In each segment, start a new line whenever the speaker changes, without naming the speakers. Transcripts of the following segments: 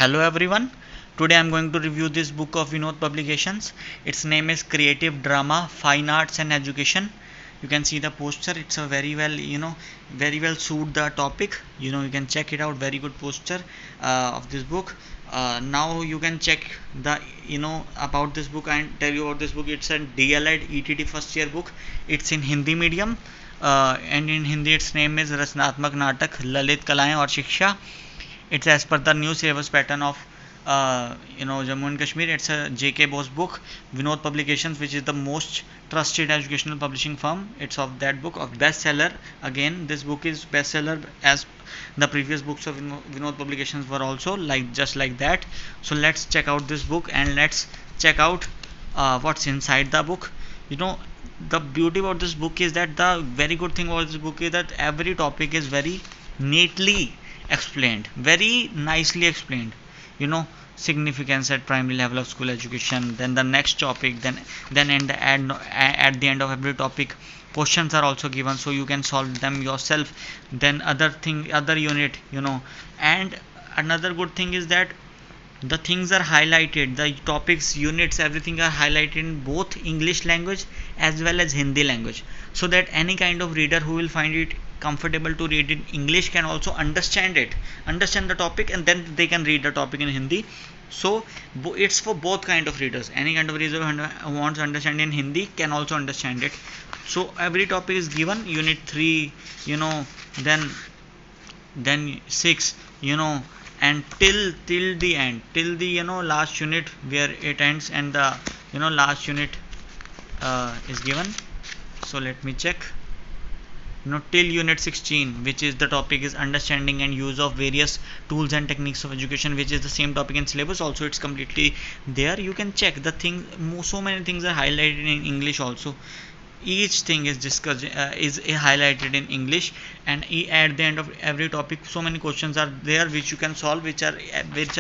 Hello everyone. Today I am going to review this book of Vinod Publications. Its name is Creative Drama, Fine Arts and Education. You can see the poster. It's a very well suit the topic. You can check it out. Very good poster of this book. Now you can check the about this book and tell you about this book. It's a DLED ETT first year book. It's in Hindi medium. And in Hindi its name is Rasnatmak Natak, Lalit Kalaएं और शिक्षा. It's as per the new syllabus pattern of Jammu and Kashmir. It's a J.K. Bose book, Vinod Publications, which is the most trusted educational publishing firm. It's of that book of bestseller. Again, this book is bestseller as the previous books of Vinod Publications were also just like that. So let's check out this book and let's check out what's inside the book. The beauty about this book is that the very good thing about this book is that every topic is very neatly explained, very nicely explained. Significance at primary level of school education, then the next topic, then at the end of every topic questions are also given, so you can solve them yourself. Then other unit, and another good thing is that the things are highlighted, the topics, units, everything are highlighted in both English language as well as Hindi language, so that any kind of reader who will find it comfortable to read in English can also understand the topic, and then they can read the topic in Hindi. So it's for both kind of readers. Any kind of reader who wants to understand in Hindi can also understand it. So every topic is given, unit 3, then 6, and till the end, till the last unit where it ends, and the last unit is given. So let me check. Till unit 16, which is the topic is understanding and use of various tools and techniques of education, which is the same topic in syllabus also. It's completely there. You can check the thing. So many things are highlighted in English also. Each thing is discussed, is highlighted in English, and at the end of every topic so many questions are there which you can solve, which are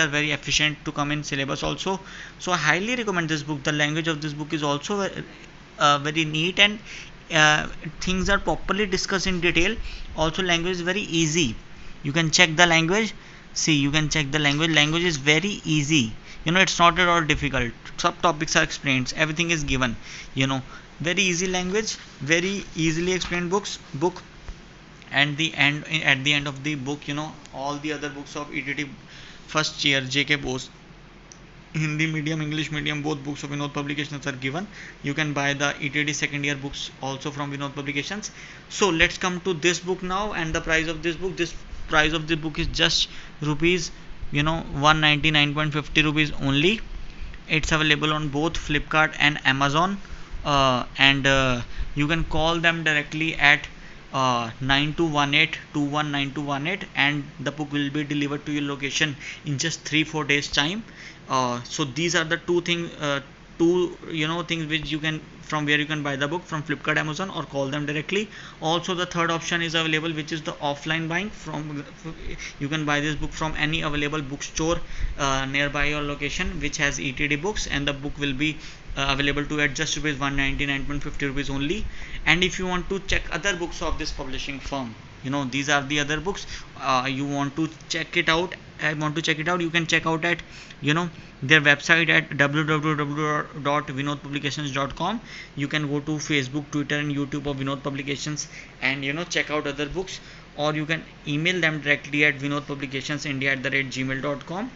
very efficient to come in syllabus also. So I highly recommend this book. The language of this book is also very neat, and things are properly discussed in detail. Also language is very easy. You can check the language. See, you can check the language is very easy. It's not at all difficult. Subtopics are explained, everything is given. Very easy language, very easily explained book. And at the end of the book, all the other books of ETT first year, J.K. Bose, Hindi medium, English medium, both books of Vinod Publications are given. You can buy the ETT second year books also from Vinod Publications. So let's come to this book now, and the price of this book. This price of the book is just rupees 199.50 rupees only. It's available on both Flipkart and Amazon, and you can call them directly at 9218 and the book will be delivered to your location in just 3-4 days time. So these are the things which you can, from where you can buy the book, from Flipkart, Amazon, or call them directly. Also the third option is available, which is the offline buying. You can buy this book from any available bookstore nearby your location which has ETD books, and the book will be available to at just rupees 199.50 rupees only. And if you want to check other books of this publishing firm, these are the other books, you want to check it out, you can check out at their website at www.vinodpublications.com. You can go to Facebook, Twitter and YouTube of Vinod Publications and check out other books, or you can email them directly at vinodpublicationsindia@gmail.com.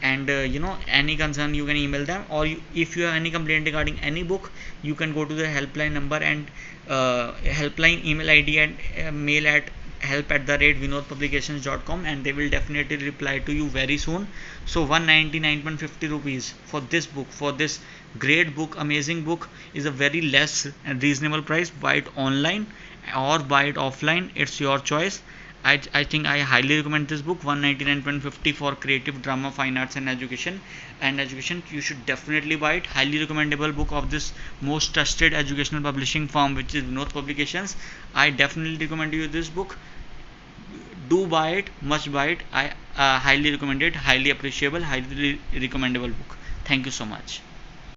And any concern you can email them, or if you have any complaint regarding any book, you can go to the helpline number and helpline email ID and mail at help@vinodpublications.com, and they will definitely reply to you very soon. So 199.50 rupees for this book, for this great book, amazing book, is a very less and reasonable price. Buy it online or buy it offline, it's your choice. I think I highly recommend this book, 199.50 for Creative Drama, Fine Arts and Education. You should definitely buy it. Highly recommendable book of this most trusted educational publishing firm, which is Vinod Publications. I definitely recommend you this book. Do buy it, must buy it. I highly recommend it, highly appreciable, highly recommendable book. Thank you so much.